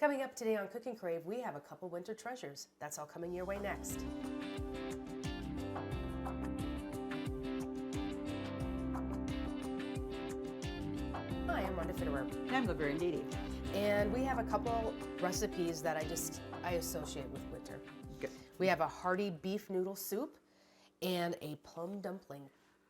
Coming up today on Cooking Crave, we have a couple winter treasures. That's all coming your way next. Hi, I'm Rhonda And I'm Laverne. and we have a couple recipes that I associate with winter. Good. We have a hearty beef noodle soup and a plum dumpling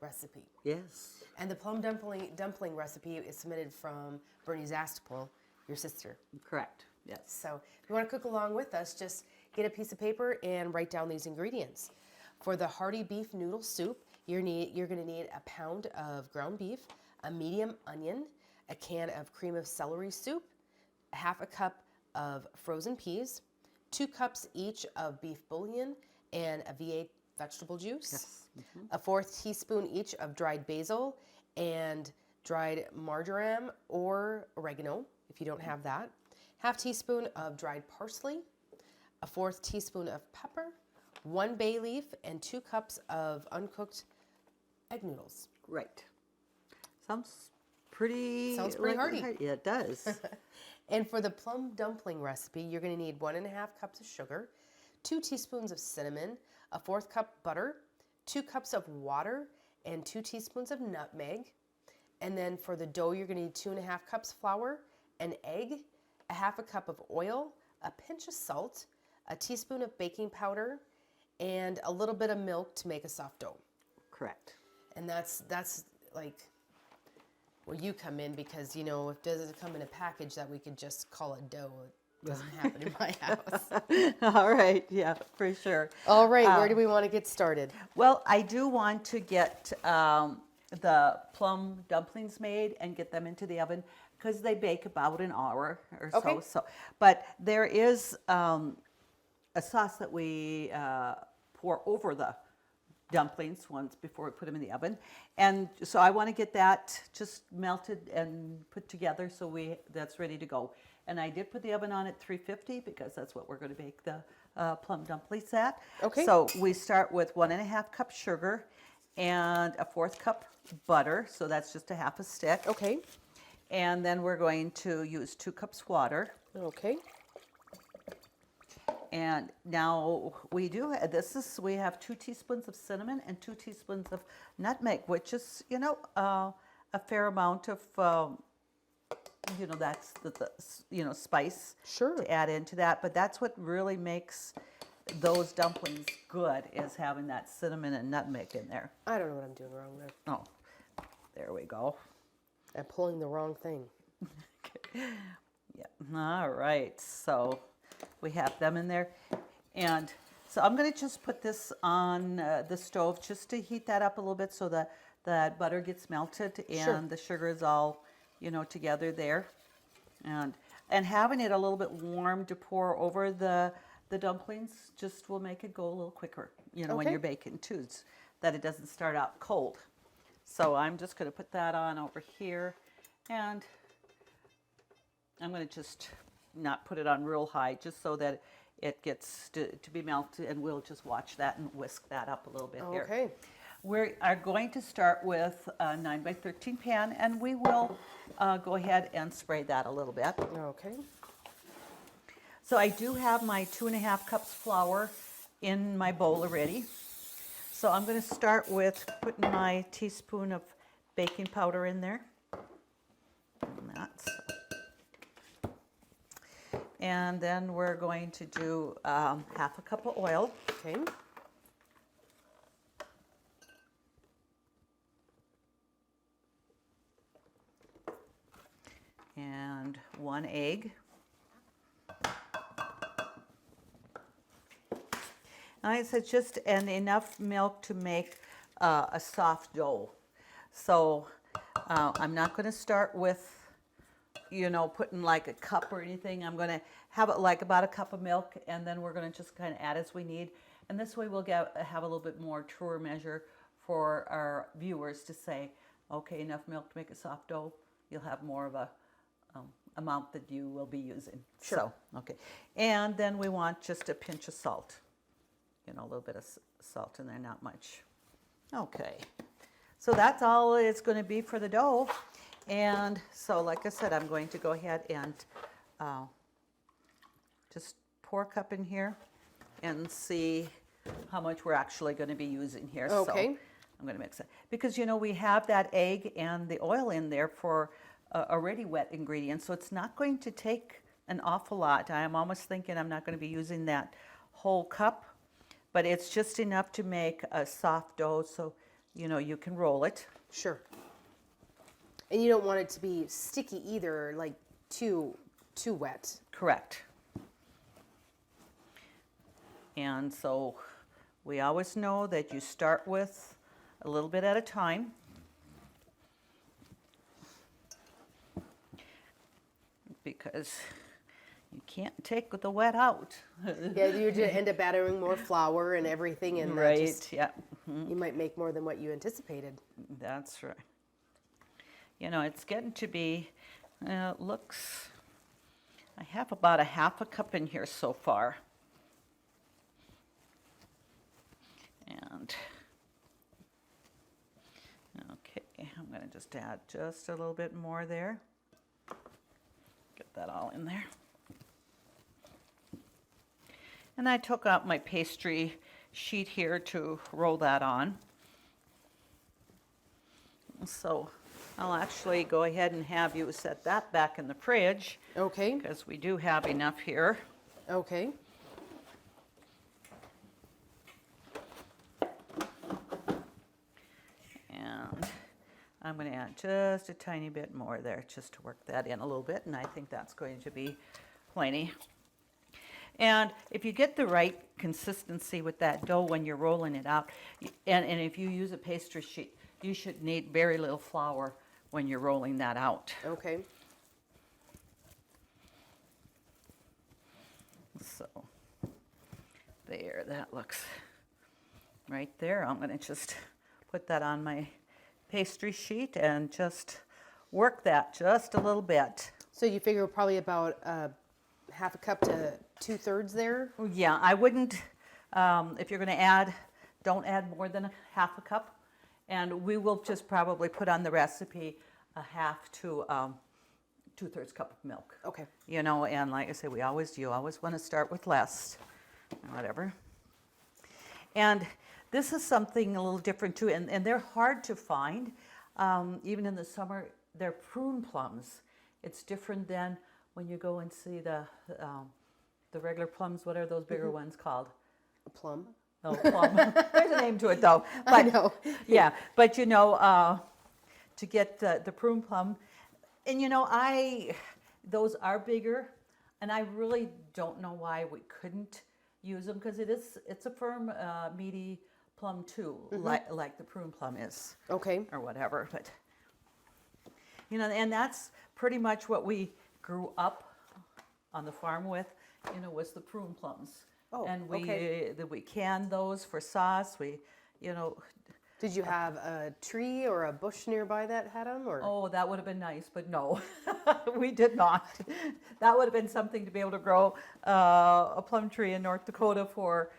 recipe. Yes. And the plum dumpling recipe is submitted from Bernie Zastapol, your sister. Correct. Yes. So if you want to cook along with us, just get a piece of paper and write down these ingredients. For the hearty beef noodle soup, you're going to need a pound of ground beef, a medium onion, a can of cream of celery soup, half a cup of frozen peas, 2 cups each of beef bouillon, and a V8 vegetable juice, Yes. a 4th teaspoon each of dried basil and dried marjoram or oregano, if you don't have that, half teaspoon of dried parsley, a 4th teaspoon of pepper, 1 bay leaf, and 2 cups of uncooked egg noodles. Right. Sounds pretty hearty. Yeah, it does. And for the plum dumpling recipe, you're going to need 1.5 cups of sugar, 2 teaspoons of cinnamon, a 4th cup butter, 2 cups of water, and 2 teaspoons of nutmeg. And then for the dough, you're going to need 2.5 cups flour, an egg, a half a cup of oil, a pinch of salt, a teaspoon of baking powder, and a little bit of milk to make a soft dough. Correct. And that's like where you come in, because if it doesn't come in a package that we could just call it dough, it doesn't happen in my house. All right. Yeah, for sure. All right, where do we want to get started? Well, I do want to get the plum dumplings made and get them into the oven because they bake about an hour or Okay. so. But there is a sauce that we pour over the dumplings once before we put them in the oven, and so I want to get that just melted and put together so that's ready to go. And I did put the oven on at 350 because that's what we're going to bake the plum dumplings at. Okay. So we start with 1.5 cups sugar and a 4th cup butter, so that's just a half a stick. Okay. And then we're going to use 2 cups water. Okay. And now we have 2 teaspoons of cinnamon and 2 teaspoons of nutmeg, which is, a fair amount of, that's the spice Sure. to add into that. But that's what really makes those dumplings good, is having that cinnamon and nutmeg in there. I don't know what I'm doing wrong there. Oh, there we go. I'm pulling the wrong thing. Yeah. All right. So we have them in there. And so I'm going to just put this on the stove just to heat that up a little bit so that butter gets melted and Sure. the sugar is all, together there. And having it a little bit warm to pour over the dumplings just will make it go a little quicker, when Okay. you're baking too, that it doesn't start out cold. So I'm just going to put that on over here, and I'm going to just not put it on real high, just so that it gets to be melted, and we'll just watch that and whisk that up a little bit here. Okay. We are going to start with a 9x13 pan, and we will go ahead and spray that a little bit. Okay. So I do have my 2.5 cups flour in my bowl already. So I'm going to start with putting my teaspoon of baking powder in there. And then we're going to do half a cup of oil. Okay. And 1 egg. And I said just enough milk to make a soft dough. So I'm not going to start with, putting like a cup or anything. I'm going to have it like about a cup of milk, and then we're going to just kind of add as we need. And this way we'll have a little bit more truer measure for our viewers to say, okay, enough milk to make a soft dough. You'll have more of a amount that you will be using. Sure. So, okay. And then we want just a pinch of salt. A little bit of salt in there, not much. Okay. So that's all it's going to be for the dough. And so, like I said, I'm going to go ahead and just pour a cup in here and see how much we're actually going to be using here. Okay. So I'm going to mix it. Because, we have that egg and the oil in there for already wet ingredients, so it's not going to take an awful lot. I'm almost thinking I'm not going to be using that whole cup, but it's just enough to make a soft dough so, you can roll it. Sure. And you don't want it to be sticky either, like too wet. Correct. And so we always know that you start with a little bit at a time. Because you can't take the wet out. Yeah, you just end up adding more flour and everything, and Right, just, yeah. you might make more than what you anticipated. That's right. It's getting to be, looks, I have about a half a cup in here so far. And, okay, I'm going to just add just a little bit more there. Get that all in there. And I took out my pastry sheet here to roll that on. So I'll actually go ahead and have you set that back in the fridge. Okay. Because we do have enough here. Okay. And I'm going to add just a tiny bit more there just to work that in a little bit, and I think that's going to be plenty. And if you get the right consistency with that dough when you're rolling it out, and if you use a pastry sheet, you should need very little flour when you're rolling that out. Okay. So there, that looks right there. I'm going to just put that on my pastry sheet and just work that just a little bit. So you figure probably about half a cup to 2/3 there? Yeah, I wouldn't, if you're going to add, don't add more than a half a cup. And we will just probably put on the recipe a half to 2/3 cup of milk. Okay. And like I say, you always want to start with less, or whatever. And this is something a little different too, and they're hard to find. Even in the summer, they're prune plums. It's different than when you go and see the regular plums. What are those bigger ones called? A plum. Oh, plum. There's a name to it though. But, I know. Yeah, but to get the prune plum, and those are bigger, and I really don't know why we couldn't use them, because it's a firm, meaty plum too, like the prune plum is. Okay. Or whatever, but and that's pretty much what we grew up on the farm with, was the prune plums. Oh, and we okay. We canned those for sauce. Did you have a tree or a bush nearby that had them, or? Oh, that would have been nice, but no, we did not. That would have been something to be able to grow a plum tree in North Dakota for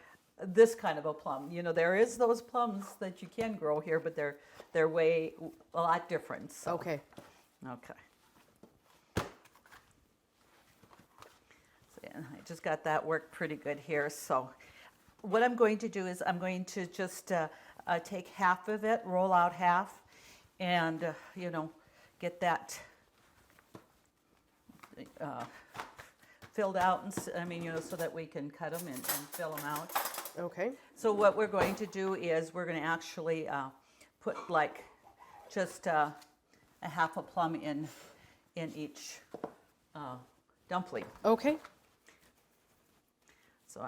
this kind of a plum. There is those plums that you can grow here, but they're way a lot different. So. Okay. Okay. So, yeah, I just got that worked pretty good here. So what I'm going to do is I'm going to just take half of it, roll out half, and, get that filled out, and so that we can cut them and fill them out. Okay. So what we're going to do is we're going to actually put like just a half a plum in each dumpling. Okay. So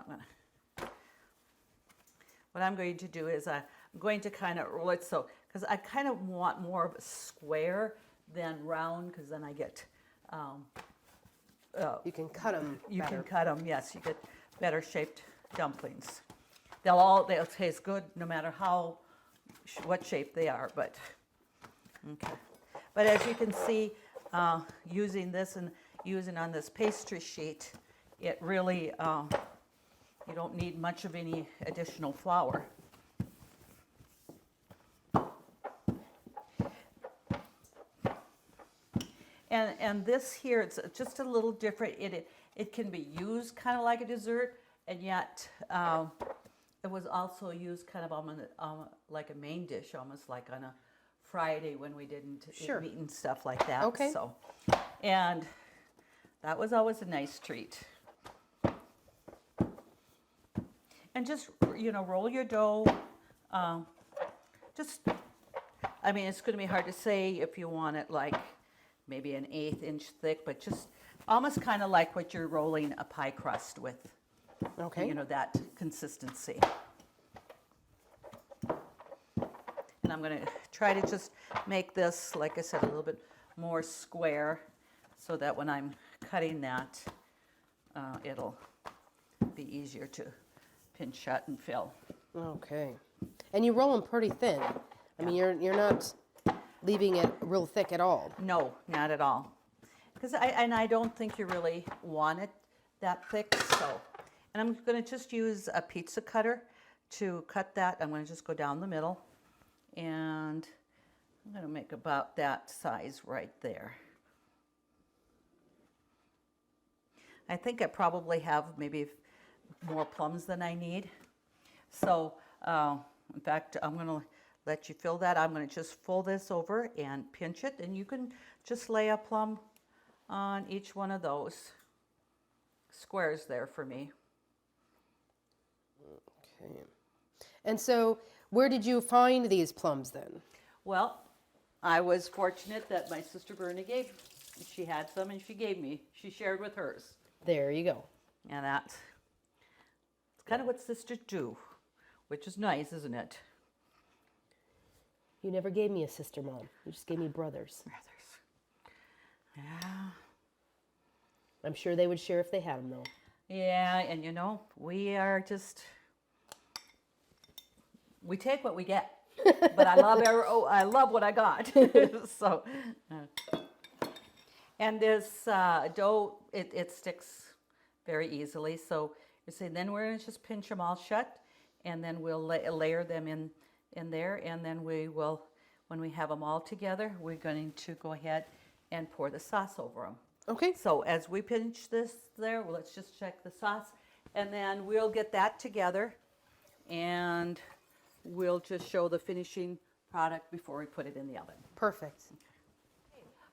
what I'm going to do is I'm going to kind of roll it because I kind of want more of a square than round, because then I get You can cut them you better. can cut them, yes, you get better shaped dumplings. They'll taste good no matter what shape they are, but okay. But as you can see, using this and using on this pastry sheet, it really you don't need much of any additional flour. And And this here, it's just a little different. It can be used kind of like a dessert, and yet it was also used kind of like a main dish, almost like on a Friday when we didn't eat meat and stuff like that. Okay. So, and that was always a nice treat. And just, roll your dough. I mean, it's going to be hard to say if you want it like maybe an 1/8 inch thick, but just almost kind of like what you're rolling a pie crust with. Okay. That consistency. And I'm going to try to just make this, like I said, a little bit more square so that when I'm cutting that, it'll be easier to pinch shut and fill. Okay. And you roll them pretty thin. I mean, you're not leaving it real thick at all. No, not at all. Because I don't think you really want it that thick. So, and I'm going to just use a pizza cutter to cut that. I'm going to just go down the middle, and I'm going to make about that size right there. I think I probably have maybe more plums than I need. So, in fact, I'm going to let you fill that. I'm going to just fold this over and pinch it, and you can just lay a plum on each one of those squares there for me. Okay. And so, where did you find these plums then? Well, I was fortunate that my sister Bernie she had some and she shared with hers. There you go. And that's kind of what sisters do, which is nice, isn't it? You never gave me a sister, Mom. You just gave me brothers. Yeah. I'm sure they would share if they had them, though. Yeah, and we are just, we take what we get. But I love what I got. So, and this dough, it sticks very easily. So you see, then we're going to just pinch them all shut, and then we'll layer them in there, and then we will, when we have them all together, we're going to go ahead and pour the sauce over them. Okay. So as we pinch this there, well, let's just check the sauce, and then we'll get that together, and we'll just show the finishing product before we put it in the oven. Perfect.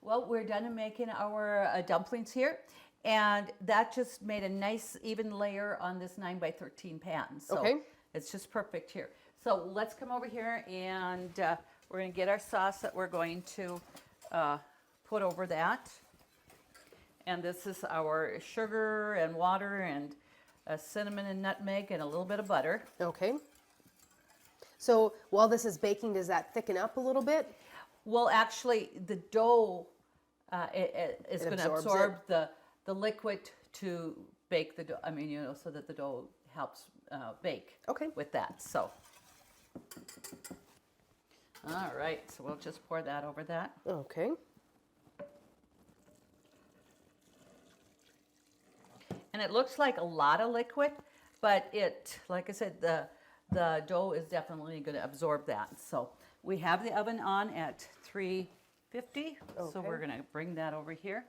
Well, we're done making our dumplings here, and that just made a nice even layer on this 9x13 pan. So okay. It's just perfect here. So let's come over here, and we're going to get our sauce that we're going to put over that. And this is our sugar and water and cinnamon and nutmeg and a little bit of butter. Okay. So while this is baking, does that thicken up a little bit? Well, actually, the dough is going to absorb the liquid to bake the dough. I mean, so that the dough helps bake. Okay. With that. So, all right. So we'll just pour that over that. Okay. And it looks like a lot of liquid, but like I said, the dough is definitely going to absorb that. So we have the oven on at 350. Okay. So we're going to bring that over here.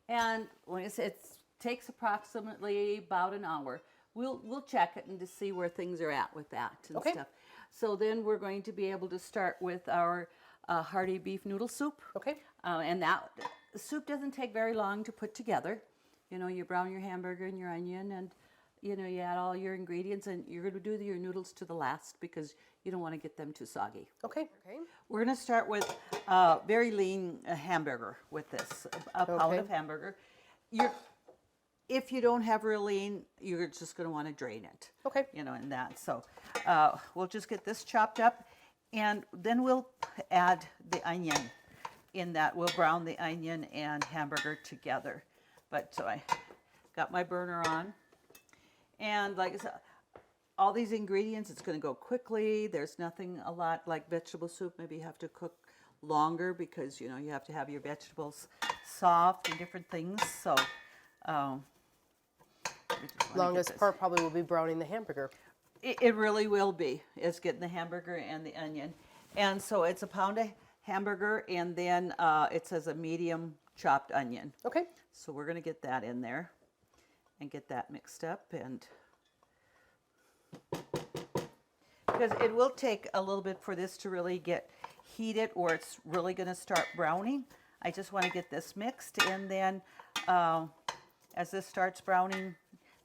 And like I said, it takes approximately about an hour. We'll check it and to see where things are at with that and stuff. So then we're going to be able to start with our Hearty beef noodle soup. Okay. And that soup doesn't take very long to put together. You brown your hamburger and your onion, and you add all your ingredients, and you're going to do your noodles to the last because you don't want to get them too soggy. Okay. Okay. We're going to start with very lean hamburger with this, a pound of hamburger. If you don't have real lean, you're just going to want to drain it. Okay. In that. So we'll just get this chopped up, and then we'll add the onion in that. We'll brown the onion and hamburger together. But so I got my burner on, and like I said, all these ingredients, it's going to go quickly. There's nothing a lot like vegetable soup. Maybe you have to cook longer because you have to have your vegetables soft and different things. So longest part probably will be browning the hamburger. It really will be. It's getting the hamburger and the onion. And so it's a pound of hamburger, and then it says a medium chopped onion. Okay. So we're going to get that in there and get that mixed up. And because it will take a little bit for this to really get heated, or it's really going to start browning. I just want to get this mixed, and then as this starts browning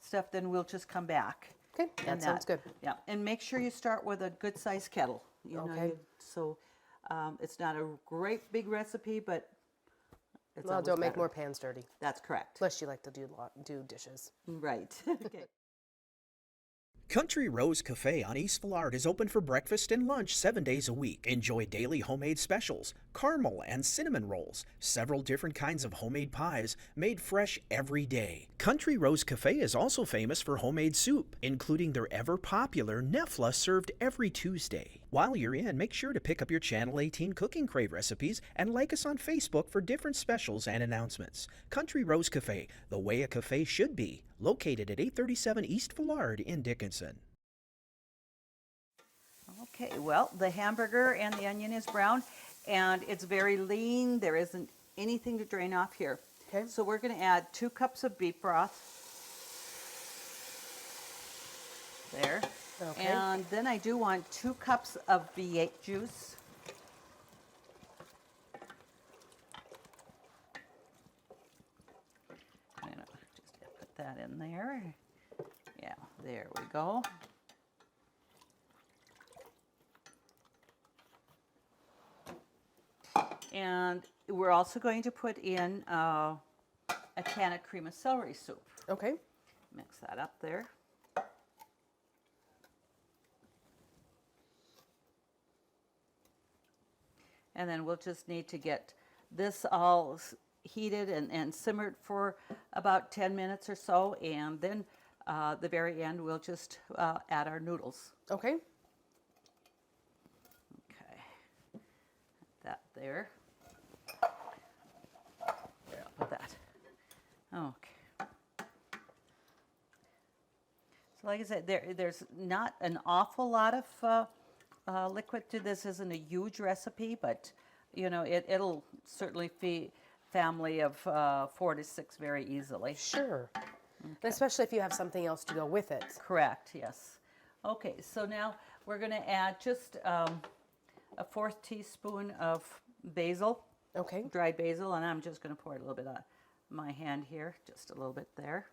stuff, then we'll just come back. Okay, that sounds good. Yeah, and make sure you start with a good sized kettle. Okay. So it's not a great big recipe, but it's Well, always don't make better. more pans dirty. That's correct. Unless you like to do dishes. Right. Okay. Country Rose Cafe on East Villard is open for breakfast and lunch 7 days a week. Enjoy daily homemade specials, caramel and cinnamon rolls, several different kinds of homemade pies made fresh every day. Country Rose Cafe is also famous for homemade soup, including their ever-popular Nefla served every Tuesday. While you're in, make sure to pick up your Channel 18 Cooking Crave recipes and like us on Facebook for different specials and announcements. Country Rose Cafe, the way a cafe should be, located at 837 East Villard in Dickinson. Okay, well, the hamburger and the onion is brown, and it's very lean. There isn't anything to drain off here. Okay. So we're going to add 2 cups of beef broth. There. Okay. And then I do want 2 cups of V8 juice. I'm going to just put that in there. Yeah, there we go. And we're also going to put in a can of cream of celery soup. Okay. Mix that up there. And then we'll just need to get this all heated and simmered for about 10 minutes or so. And then the very end, we'll just add our noodles. Okay. Okay. That there. There, I'll put that. Okay. So like I said, there's not an awful lot of liquid to this. Isn't a huge recipe, but you know it'll certainly feed family of 4 to 6 very easily. Sure. And especially if you have something else to go with it. Correct. Yes. Okay. So now we're going to add just a 1/4 teaspoon of basil, Okay. dried basil, and I'm just going to pour it a little bit on my hand here, just a little bit there.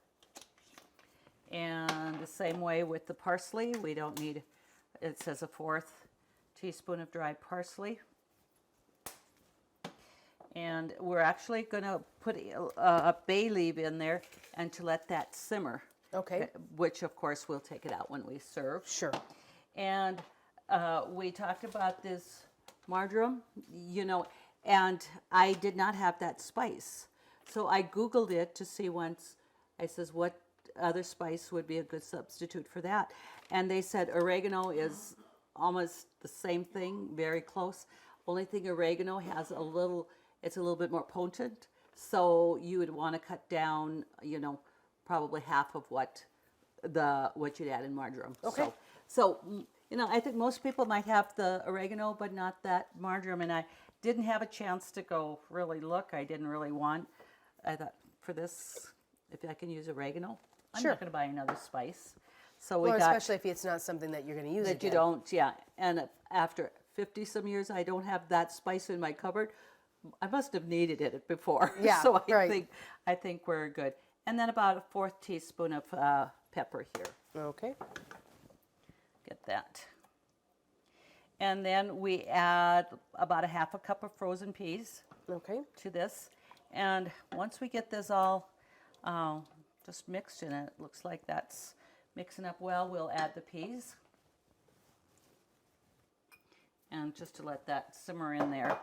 And the same way with the parsley, we don't need. It says a 1/4 teaspoon of dried parsley. And we're actually going to put a bay leaf in there and to let that simmer. Okay. Which, of course, we'll take it out when we serve. Sure. And we talked about this marjoram, you know, and I did not have that spice. So I Googled it to see once, I says, what other spice would be a good substitute for that? And they said oregano is almost the same thing, very close. Only thing oregano has it's a little bit more potent. So you would want to cut down, you know, probably half of what you'd add in marjoram. Okay. So, you know, I think most people might have the oregano, but not that marjoram. And I didn't have a chance to go really look. I didn't really want. I thought for this, if I can use oregano, I'm Sure. not going to buy another spice. So Well, we got especially if it's not something that you're going to use that again. you don't, yeah. And after 50 some years, I don't have that spice in my cupboard. I must have needed it before. Yeah, So right. I think we're good. And then about a 1/4 teaspoon of pepper here. Okay. Get that. And then we add about a 1/2 cup of frozen peas Okay. to this. And once we get this all just mixed in, it looks like that's mixing up well, we'll add the peas. And just to let that simmer in there.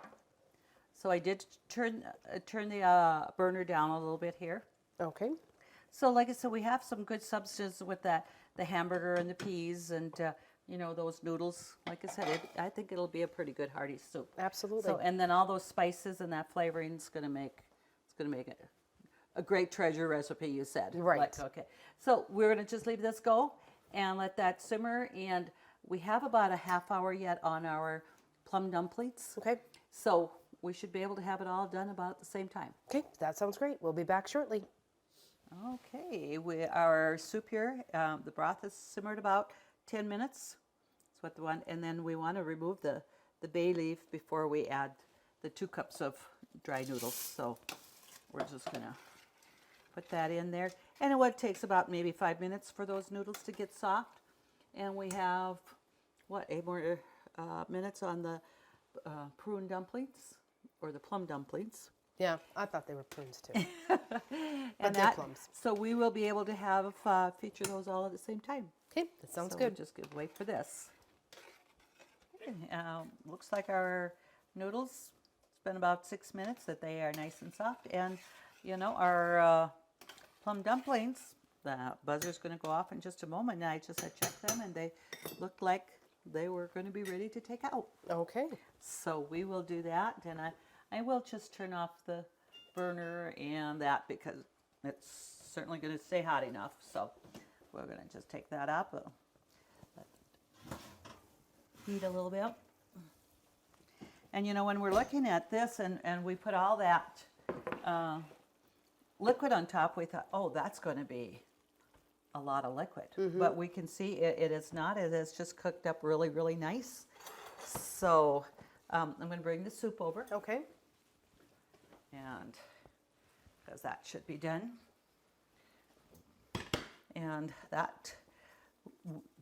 So I did turn the burner down a little bit here. Okay. So like I said, we have some good substance with that, the hamburger and the peas and, you know, those noodles. Like I said, I think it'll be a pretty good hearty soup. Absolutely. So, and then all those spices and that flavoring is going to make a great treasure recipe, you said. Right. Like, okay. So we're going to just leave this go. and let that simmer. And we have about a half hour yet on our plum dumplings. Okay. So we should be able to have it all done about at the same time. Okay, that sounds great. We'll be back shortly. Okay, our soup here, the broth is simmered about 10 minutes. That's what the one, and then we want to remove the bay leaf before we add the 2 cups of dry noodles. So we're just gonna put that in there. And it takes about maybe 5 minutes for those noodles to get soft. And we have, 8 more minutes on the prune dumplings, or the plum dumplings. Yeah, I thought they were prunes too. And they're plums. So we will be able to have feature those all at the same time. Okay, that sounds So good. We'll just wait for this. Looks like our noodles, it's been about 6 minutes that they are nice and soft. And our plum dumplings, the buzzer's going to go off in just a moment. And I checked them and they looked like they were going to be ready to take out. Okay. So we will do that, and I will just turn off the burner and that, because it's certainly going to stay hot enough. So we're going to just take that up, let it heat a little bit. And when we're looking at this and we put all that liquid on top, we thought, oh, that's going to be a lot of liquid. But we can see it is not. It is just cooked up really, really nice. So I'm going to bring the soup over. Okay. And because that should be done. And that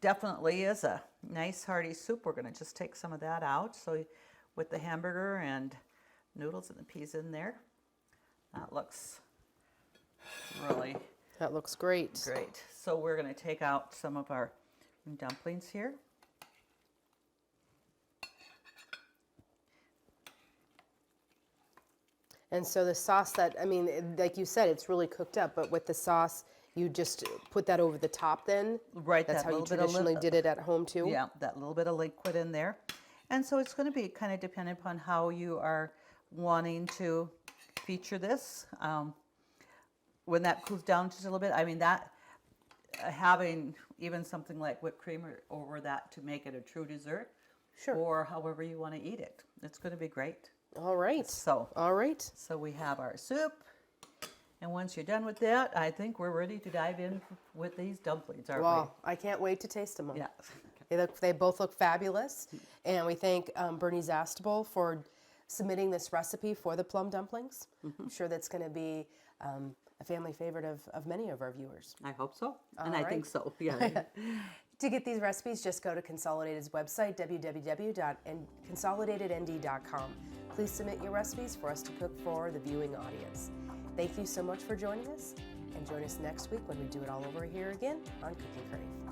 definitely is a nice hearty soup. We're going to just take some of that out. So with the hamburger and noodles and the peas in there, that looks really That looks great. great. So we're going to take out some of our dumplings here. And so the sauce like you said, it's really cooked up, but with the sauce, you just put that over the top then? Right, That's that how you little bit of traditionally did it at home too? Yeah, that little bit of liquid in there. And so it's going to be kind of dependent upon how you are wanting to feature this. When that cools down just a little bit, that having even something like whipped cream over that to make it a true dessert, Sure. or however you want to eat it, it's going to be great. All right. All right. So we have our soup, and once you're done with that, I think we're ready to dive in with these dumplings, aren't Well, I can't wait to taste them. we? Yeah. They both look fabulous, and we thank Bernie Zastable for submitting this recipe for the plum dumplings. I'm sure that's going to be a family favorite of many of our viewers. I hope so, and All I think right. so. Yeah. To get these recipes, just go to Consolidated's website, www.consolidatednd.com. Please submit your recipes for us to cook for the viewing audience. Thank you so much for joining us, and join us next week when we do it all over here again on Cooking Crave.